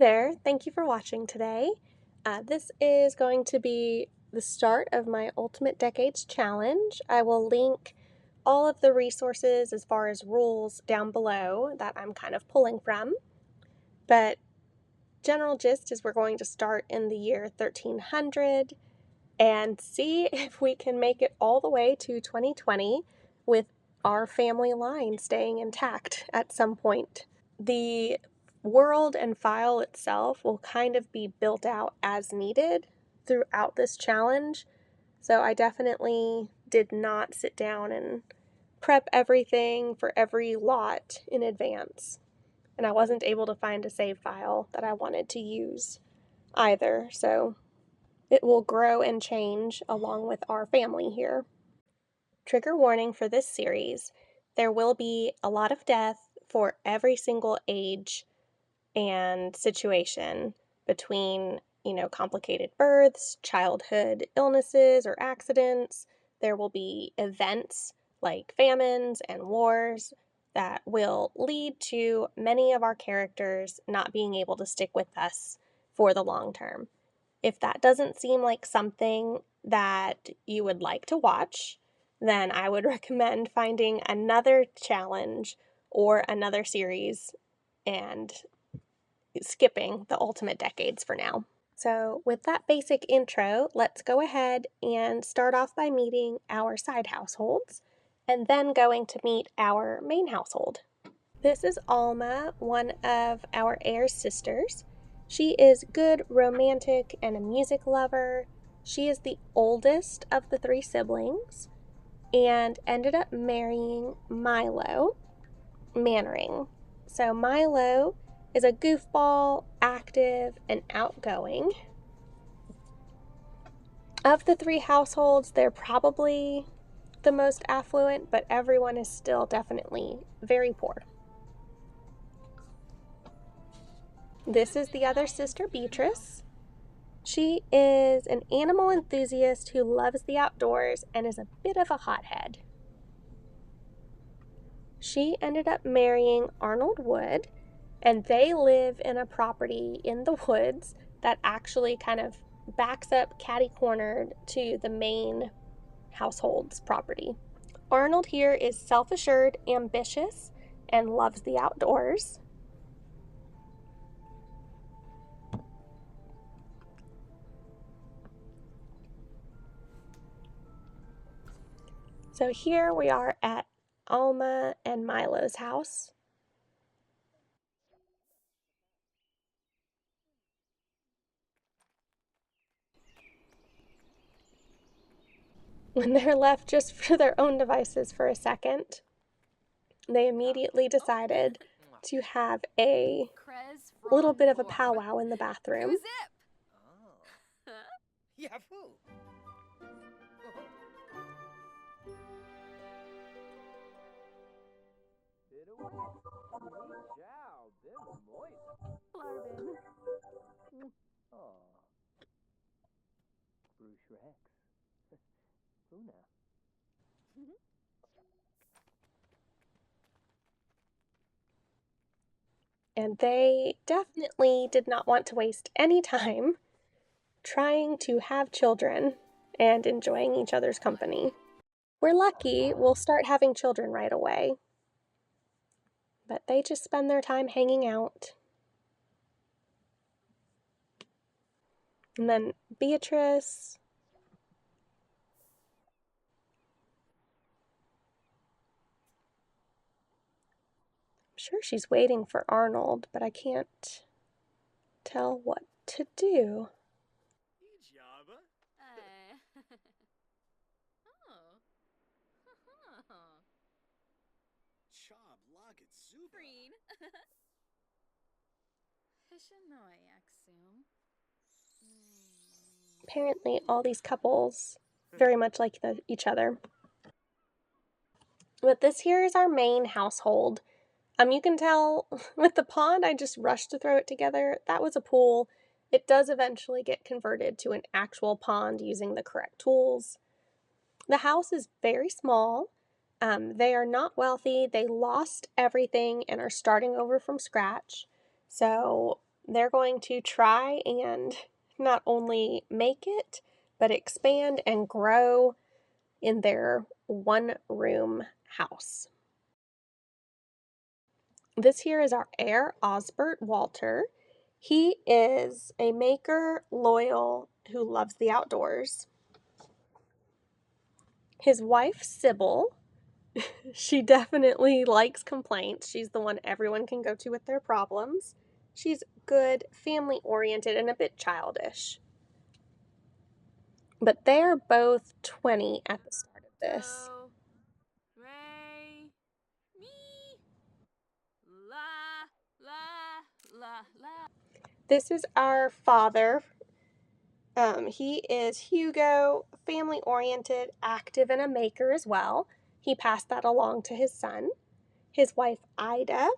there, thank you for watching today. This is going to be the start of my Ultimate Decades Challenge. I will link all of the resources as far as rules down below that I'm kind of pulling from. But general gist is we're going to start in the year 1300 and see if we can make it all the way to 2020 with our family line staying intact at some point. The world and file itself will kind of be built out as needed throughout this challenge, so I definitely did not sit down and prep everything for every lot in advance, and I wasn't able to find a save file that I wanted to use either, so it will grow and change along with our family here. Trigger warning for this series, there will be a lot of death for every single age and situation between, complicated births, childhood illnesses or accidents. There will be events like famines and wars that will lead to many of our characters not being able to stick with us for the long term. If that doesn't seem like something that you would like to watch, then I would recommend finding another challenge or another series and skipping the Ultimate Decades for now. So with that basic intro, let's go ahead and start off by meeting our side households and then going to meet our main household. This is Alma, one of our heir's sisters. She is good, romantic, and a music lover. She is the oldest of the three siblings and ended up marrying Milo Mannering. So Milo is a goofball, active, and outgoing. Of the three households, they're probably the most affluent, but everyone is still definitely very poor. This is the other sister, Beatrix. She is an animal enthusiast who loves the outdoors and is a bit of a hothead. She ended up marrying Arnold Wood, and they live in a property in the woods that actually kind of backs up catty-cornered to the main household's property. Arnold here is self-assured, ambitious, and loves the outdoors. So here we are at Alma and Milo's house. When they're left just for their own devices for a second, they immediately decided to have a little bit of a powwow in the bathroom. And they definitely did not want to waste any time trying to have children and enjoying each other's company. We're lucky we'll start having children right away, but they just spend their time hanging out. And then Beatrice, I'm sure she's waiting for Arnold, but I can't tell what to do. Apparently all these couples very much like each other. But this here is our main household. You can tell with the pond, I just rushed to throw it together. That was a pool. It does eventually get converted to an actual pond using the correct tools. The house is very small. They are not wealthy. They lost everything and are starting over from scratch. So they're going to try and not only make it, but expand and grow in their one-room house. This here is our heir, Osbert Walter. He is a maker, loyal, who loves the outdoors. His wife, Sybil, she definitely likes complaints. She's the one everyone can go to with their problems. She's good, family-oriented, and a bit childish. But they're both 20 at the start of this. Ray, me, la, la, la, la. This is our father. He is Hugo, family-oriented, active, and a maker as well. He passed that along to his son. His wife, Ida,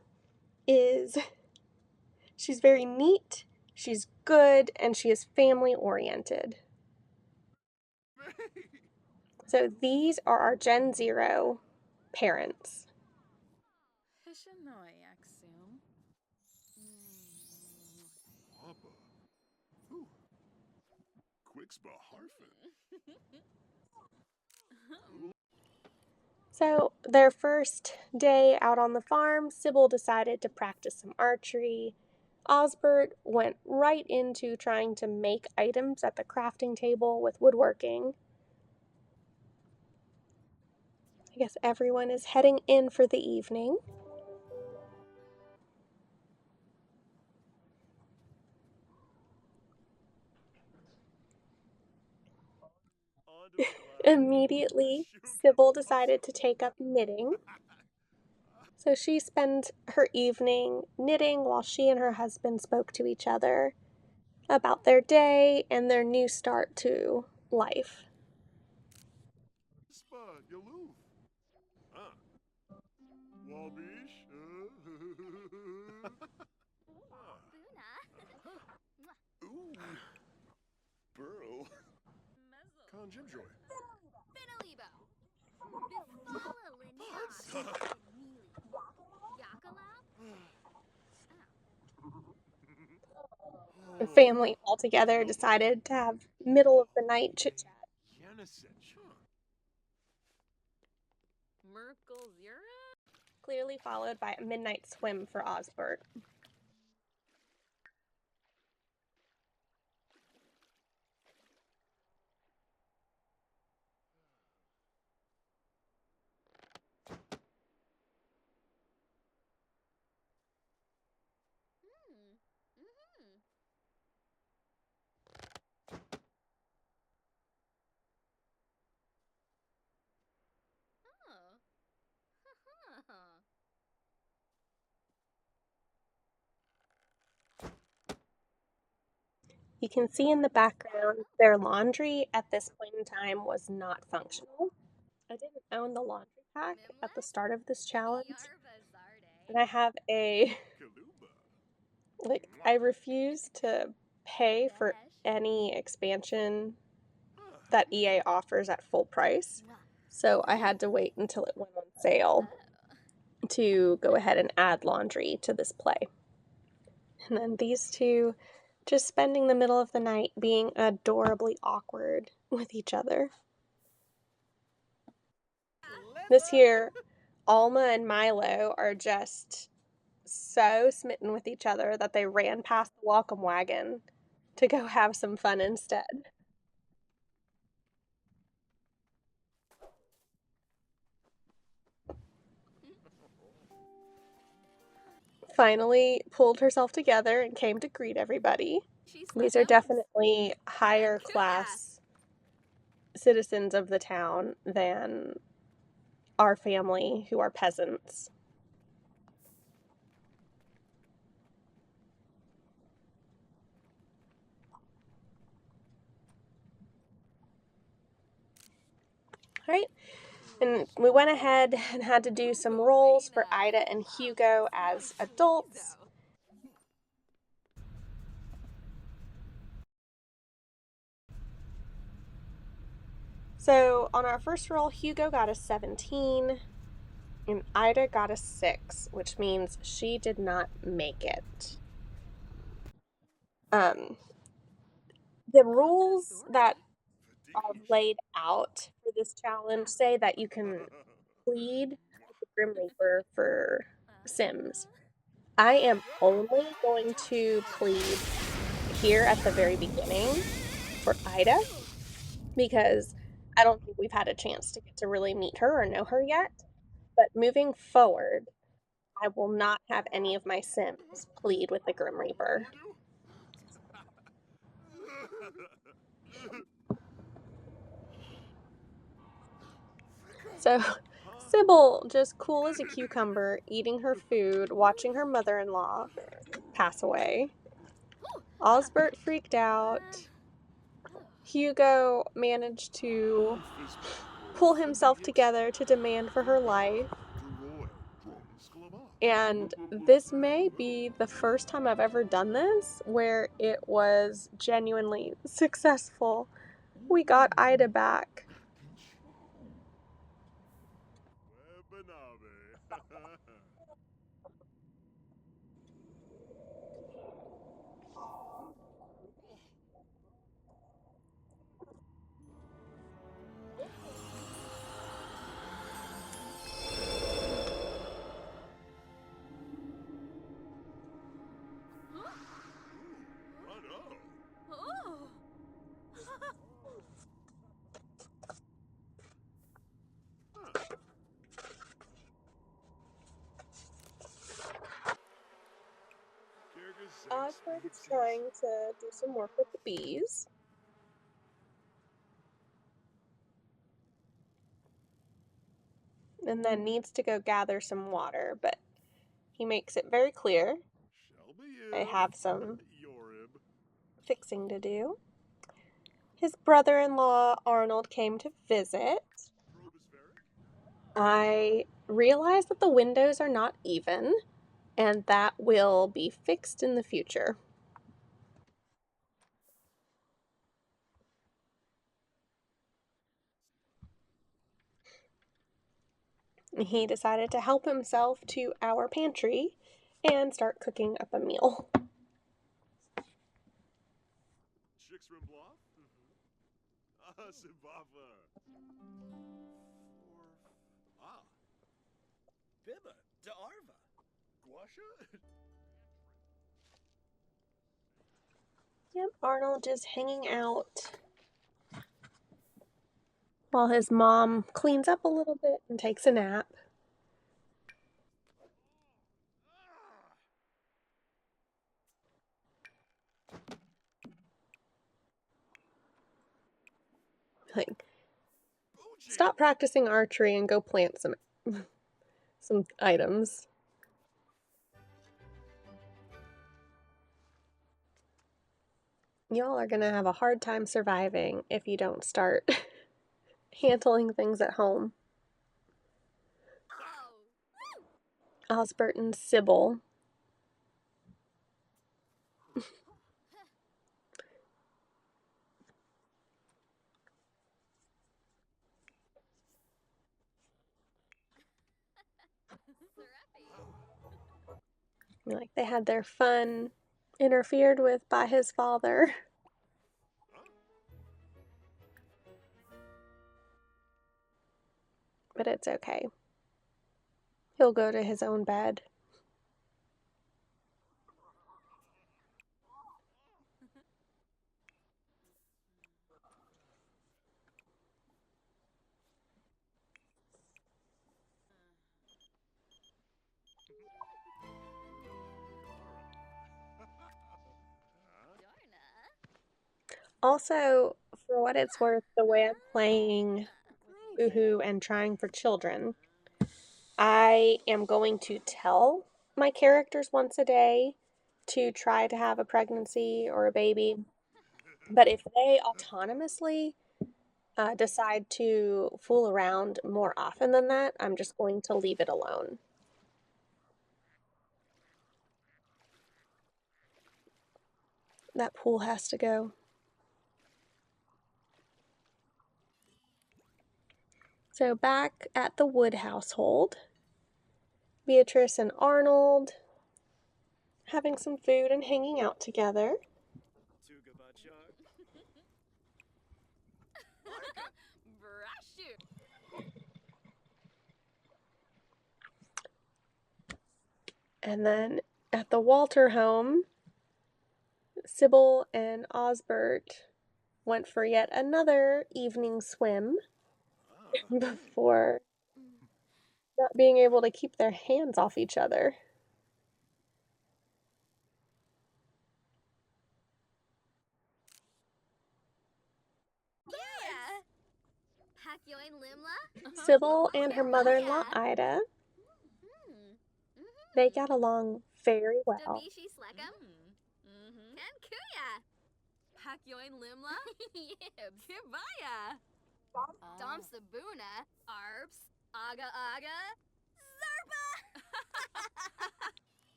she's very neat, she's good, and she is family-oriented. So these are our Gen Zero parents. So their first day out on the farm, Sybil decided to practice some archery. Osbert went right into trying to make items at the crafting table with woodworking. I guess everyone is heading in for the evening. Immediately, Sybil decided to take up knitting. So she spent her evening knitting while she and her husband spoke to each other about their day and their new start to life. The family altogether decided to have middle of the night chit chat. Clearly followed by a midnight swim for Osbert. You can see in the background their laundry at this point in time was not functional. I didn't own the laundry pack at the start of this challenge, and I have I refuse to pay for any expansion that EA offers at full price, so I had to wait until it went on sale to go ahead and add laundry to this play. And then these two just spending the middle of the night being adorably awkward with each other. This here, Alma and Milo are just so smitten with each other that they ran past the welcome wagon to go have some fun instead. Finally pulled herself together and came to greet everybody. These are definitely higher class citizens of the town than our family, who are peasants. All right, and we went ahead and had to do some roles for Ida and Hugo as adults. So on our first roll, Hugo got a 17 and Ida got a 6, which means she did not make it. The rules that are laid out for this challenge say that you can plead with the Grim Reaper for Sims. I am only going to plead here at the very beginning for Ida because I don't think we've had a chance to get to really meet her or know her yet. But moving forward, I will not have any of my Sims plead with the Grim Reaper. So, Sybil, just cool as a cucumber, eating her food, watching her mother-in-law pass away. Osbert freaked out. Hugo managed to pull himself together to demand for her life. And this may be the first time I've ever done this where it was genuinely successful. We got Ida back. Osbert is trying to do some work with the bees. And then needs to go gather some water, but he makes it very clear I have some fixing to do. His brother-in-law, Arnold, came to visit. I realize that the windows are not even, and that will be fixed in the future. He decided to help himself to our pantry and start cooking up a meal. Yep, Arnold just hanging out while his mom cleans up a little bit and takes a nap. Like, stop practicing archery and go plant some items. Y'all are gonna have a hard time surviving if you don't start handling things at home. Osbert and Sybil. Like, they had their fun interfered with by his father. But it's okay. He'll go to his own bed. Also, for what it's worth, the way I'm playing Uhu and Trying for Children, I am going to tell my characters once a day to try to have a pregnancy or a baby. But if they autonomously decide to fool around more often than that, I'm just going to leave it alone. That pool has to go. So back at the Wood household, Beatrice and Arnold having some food and hanging out together. And then at the Walter home, Sybil and Osbert went for yet another evening swim before not being able to keep their hands off each other. Sybil and her mother-in-law Ida, they got along very well.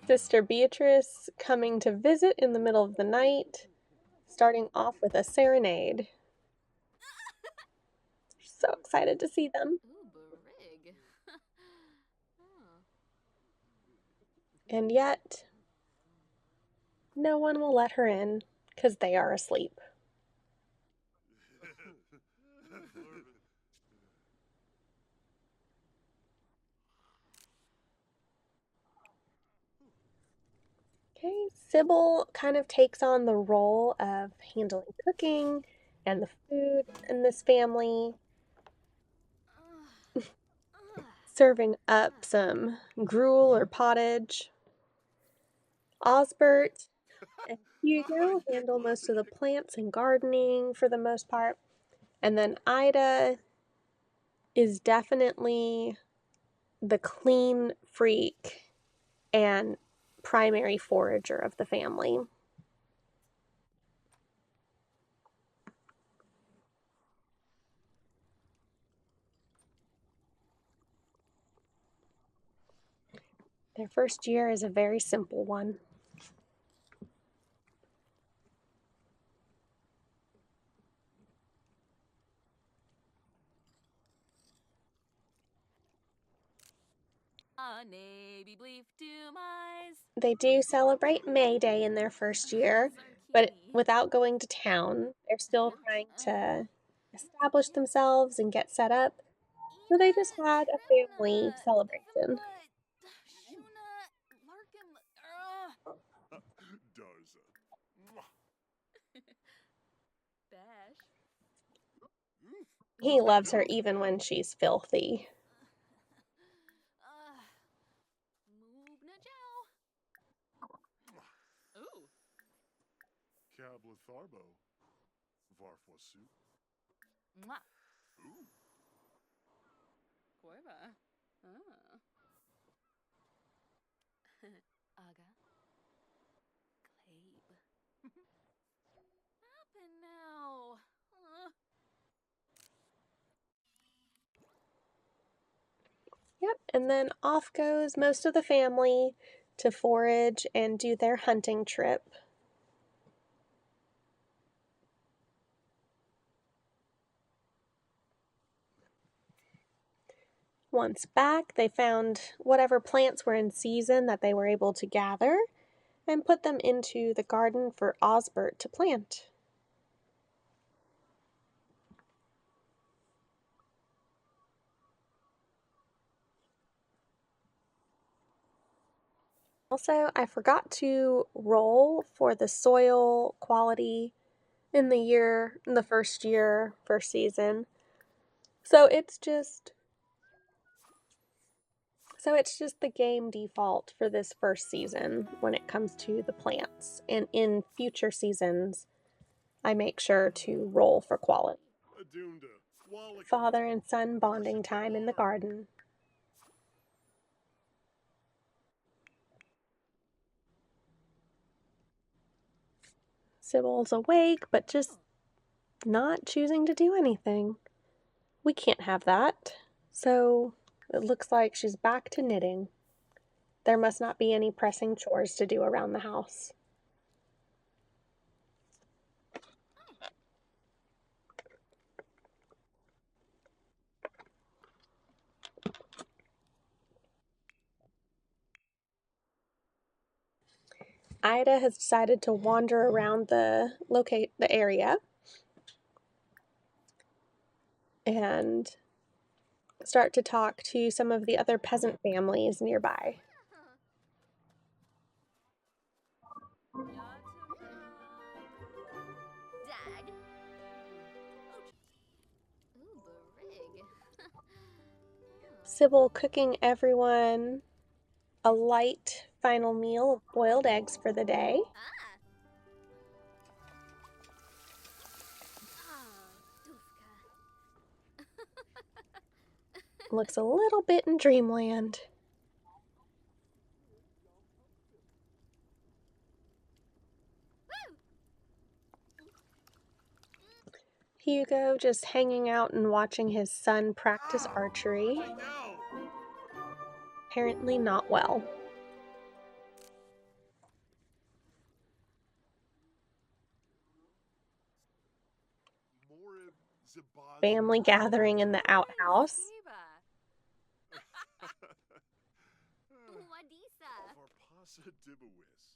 Sister Beatrice coming to visit in the middle of the night, starting off with a serenade. So excited to see them. And yet, no one will let her in because they are asleep. Okay, Sybil kind of takes on the role of handling cooking and the food in this family, serving up some gruel or pottage. Osbert and Hugo handle most of the plants and gardening for the most part. And then Ida is definitely the clean freak and primary forager of the family. Their first year is a very simple one. They do celebrate May Day in their first year, but without going to town. They're still trying to establish themselves and get set up. So they just had a family celebration. He loves her even when she's filthy. Yep, and then off goes most of the family to forage and do their hunting trip. Once back, they found whatever plants were in season that they were able to gather and put them into the garden for Osbert to plant. Also, I forgot to roll for the soil quality in the first year, first season. So it's just the game default for this first season when it comes to the plants. And in future seasons, I make sure to roll for quality. Father and son bonding time in the garden. Sybil's awake, but just not choosing to do anything. We can't have that. So it looks like she's back to knitting. There must not be any pressing chores to do around the house. Ida has decided to wander around the area, and start to talk to some of the other peasant families nearby. Dag. Ooh, barig. Sybil cooking everyone a light final meal of boiled eggs for the day. Looks a little bit in dreamland. Hugo just hanging out and watching his son practice archery. Apparently not well. Family gathering in the outhouse.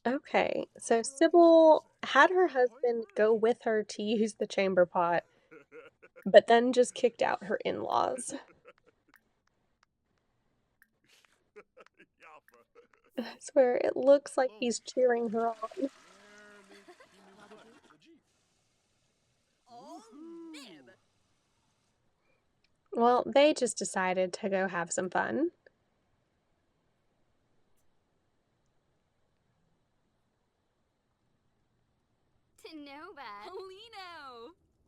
Okay, so Sybil had her husband go with her to use the chamber pot, but then just kicked out her in-laws. I swear, it looks like he's cheering her on. Well, they just decided to go have some fun.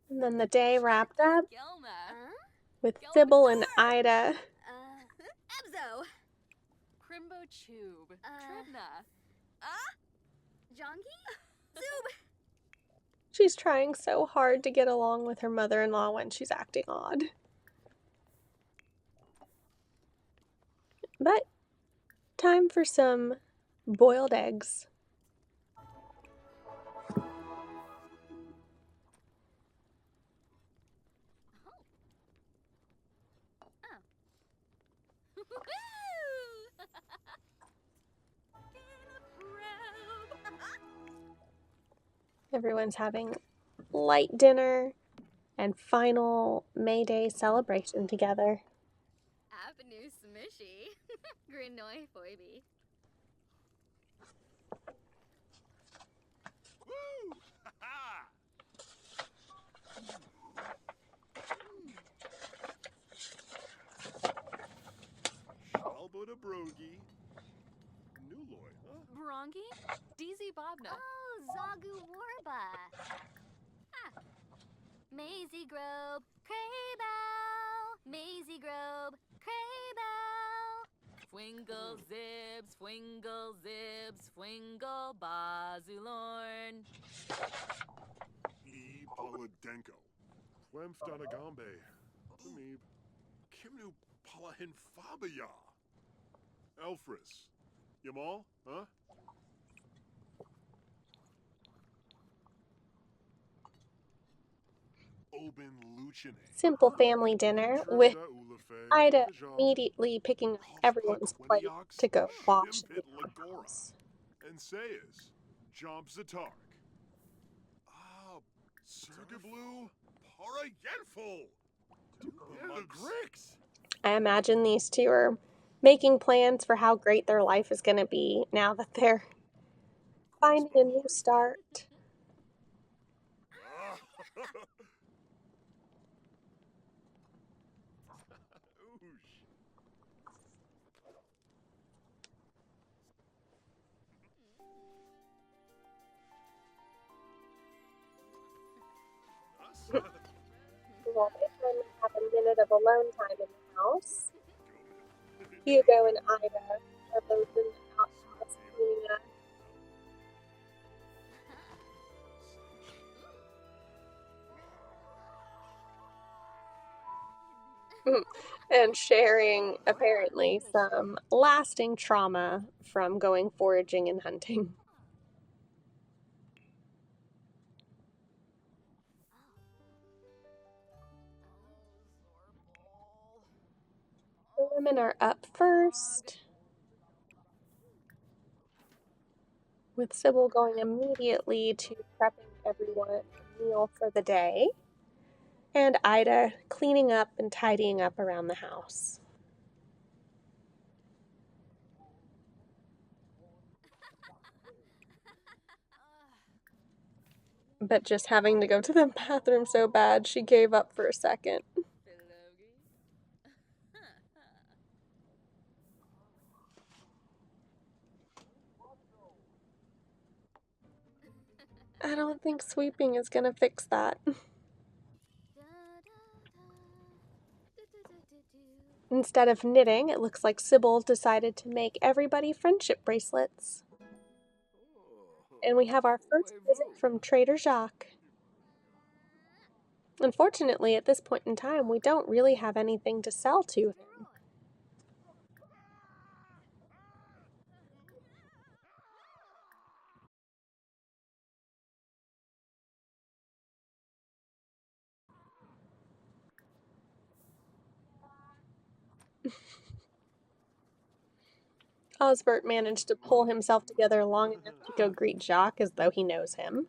And then the day wrapped up with Sybil and Ida. Ebzo. Crimbo Tube. Trebna. Jonky? Zoob. She's trying so hard to get along with her mother-in-law when she's acting odd. But time for some boiled eggs. Everyone's having light dinner and final May Day celebration together. Avenue Smishy. Grinoy Foiby. Woo! Ha-ha! Shalboda Brogi. Nuloy, huh? Brongi? DZ Bobna. Oh, Zagu Warba. Maisie Grove, Craybow. Maisie Grove, Craybow. Fwingle Zibs, Fwingle Zibs, Fwingle Bazulorn. E. Paladenko. Twemf Danagambe. Umib. Kimnu Palahin Fabia. Elfris. Yamal, huh? Simple family dinner with Ida immediately picking up everyone's plate to go wash the house. And Sayas. Jomp Zatark. Ah, Sergablu. Para Yenful. The Grix. I imagine these two are making plans for how great their life is going to be now that they're finding a new start. Well, they finally have a minute of alone time in the house. Hugo and Ida are both in the outhouse cleaning up. And sharing, apparently, some lasting trauma from going foraging and hunting. The women are up first, with Sybil going immediately to prepping everyone a meal for the day. and Ida cleaning up and tidying up around the house. But just having to go to the bathroom so bad, she gave up for a second. I don't think sweeping is gonna fix that. Instead of knitting, it looks like Sybil decided to make everybody friendship bracelets. And we have our first visit from Trader Jacques. Unfortunately, at this point in time, we don't really have anything to sell to him. Osbert managed to pull himself together long enough to go greet Jacques as though he knows him.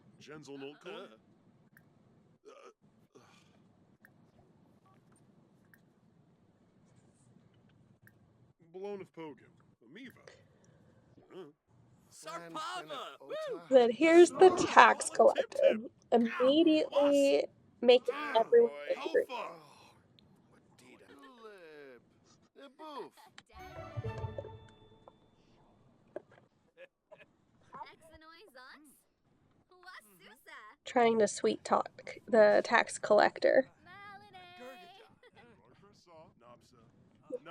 Then here's the tax collector, immediately making everyone angry. Trying to sweet talk the tax collector.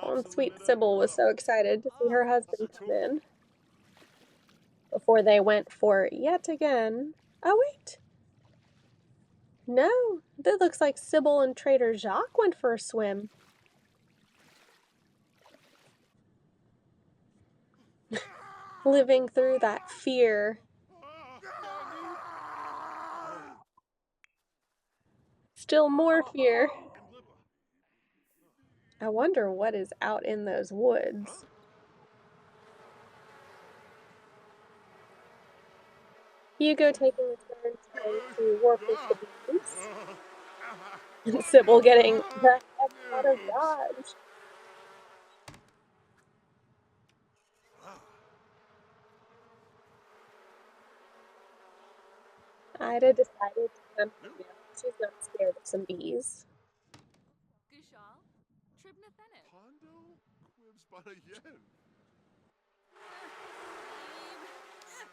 And sweet Sybil was so excited to see her husband come in. Before they went for yet again. Oh, wait. No, that looks like Sybil and Trader Jacques went for a swim. Living through that fear. Still more fear. I wonder what is out in those woods. Hugo taking a turn trying to work with the bees. And Sybil getting the heck out of Dodge. Ida decided to come here. She's not scared of some bees.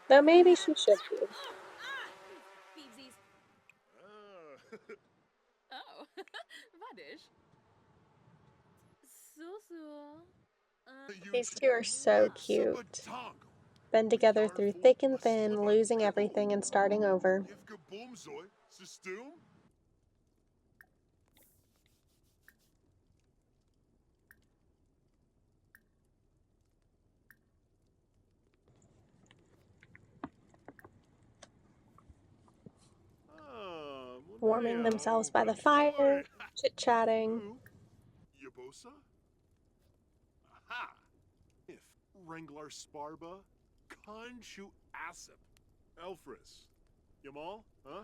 Though maybe she should be. These two are so cute. Been together through thick and thin, losing everything and starting over. Warming themselves by the fire, chit-chatting. Wrangler Sparba, Conchu Asip, Elfris, Yamal, huh?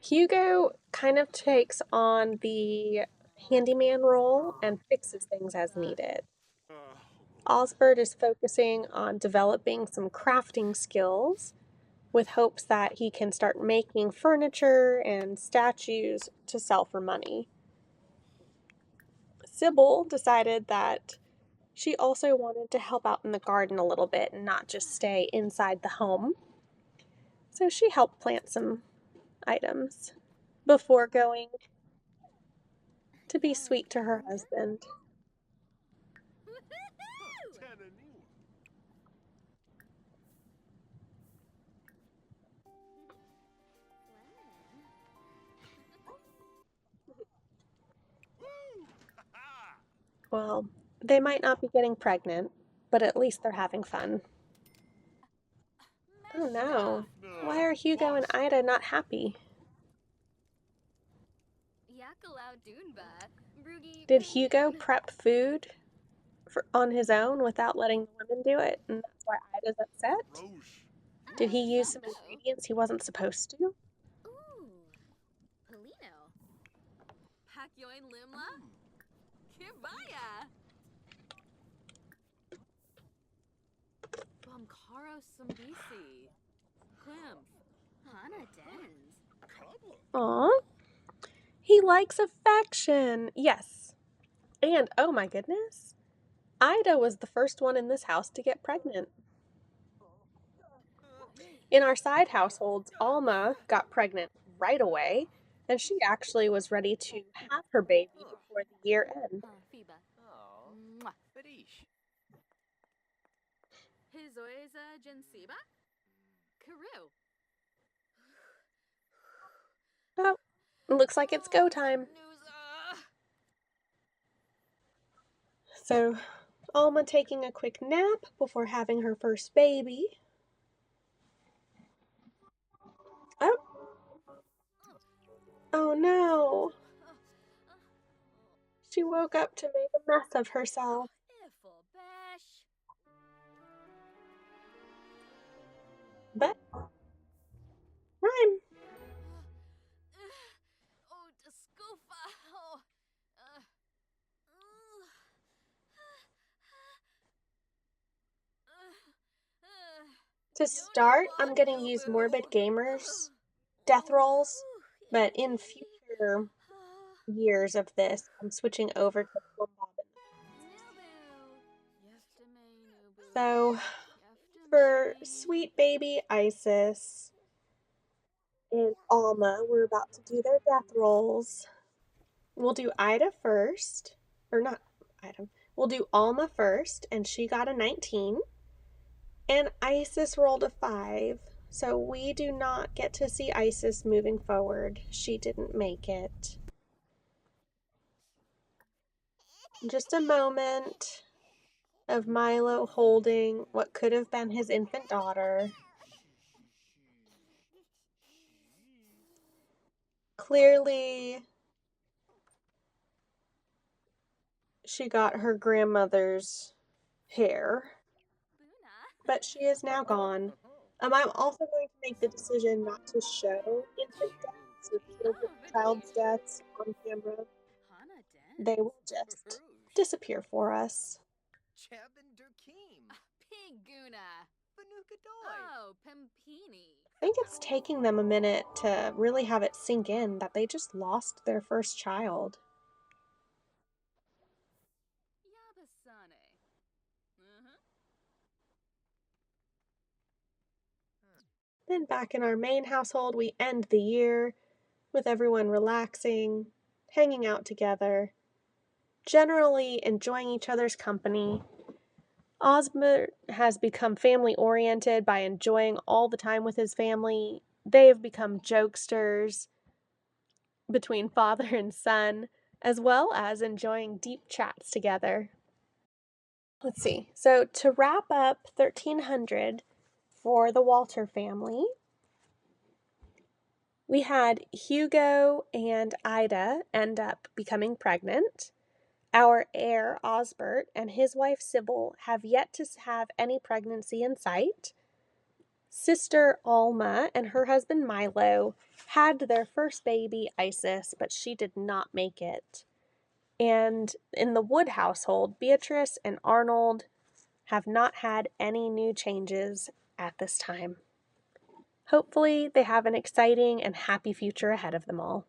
Hugo kind of takes on the handyman role and fixes things as needed. Osbert is focusing on developing some crafting skills with hopes that he can start making furniture and statues to sell for money. Sybil decided that she also wanted to help out in the garden a little bit and not just stay inside the home. So she helped plant some items before going to be sweet to her husband. Well, they might not be getting pregnant, but at least they're having fun. Oh no. Why are Hugo and Ida not happy? Did Hugo prep food on his own without letting the women do it, and that's why Ida's upset? Roche. Did he use some ingredients he wasn't supposed to? Ooh, Polino. Pakyoin Limla? Kirbaya. Bumkaro Sambisi. Klimp. Hana Dens. Cobbler. Aw, he likes affection. Yes. And, oh my goodness, Ida was the first one in this house to get pregnant. In our side households, Alma got pregnant right away, and she actually was ready to have her baby before the year end. Fiba. Oh, Mwah. Badish. Hizoiza Jensiba? Karu. Oh, looks like it's go time. So, Alma taking a quick nap before having her first baby. Oh. Oh no. She woke up to make a mess of herself. But, rhyme. Oh, Discofa. Oh. To start, I'm going to use Morbid Gamers death rolls, but in future years of this, I'm switching over to Plum Bob. So, for sweet baby Isis and Alma, we're about to do their death rolls. We'll do Ida first, or not Ida. We'll do Alma first, and she got a 19. And Isis rolled a 5. So we do not get to see Isis moving forward. She didn't make it. Just a moment of Milo holding what could have been his infant daughter. Clearly, she got her grandmother's hair, but she is now gone. I'm also going to make the decision not to show infant deaths or child's deaths on camera. They will just disappear for us. Oh, Pimpini. I think it's taking them a minute to really have it sink in that they just lost their first child. Yabasane. Then back in our main household, we end the year with everyone relaxing, hanging out together, generally enjoying each other's company. Osbert has become family-oriented by enjoying all the time with his family. They have become jokesters between father and son, as well as enjoying deep chats together. Let's see. So to wrap up 1300 for the Walter family, we had Hugo and Ida end up becoming pregnant. Our heir, Osbert, and his wife, Sybil, have yet to have any pregnancy in sight. Sister Alma and her husband, Milo, had their first baby, Isis, but she did not make it. And in the Wood household, Beatrice and Arnold have not had any new changes at this time. Hopefully, they have an exciting and happy future ahead of them all.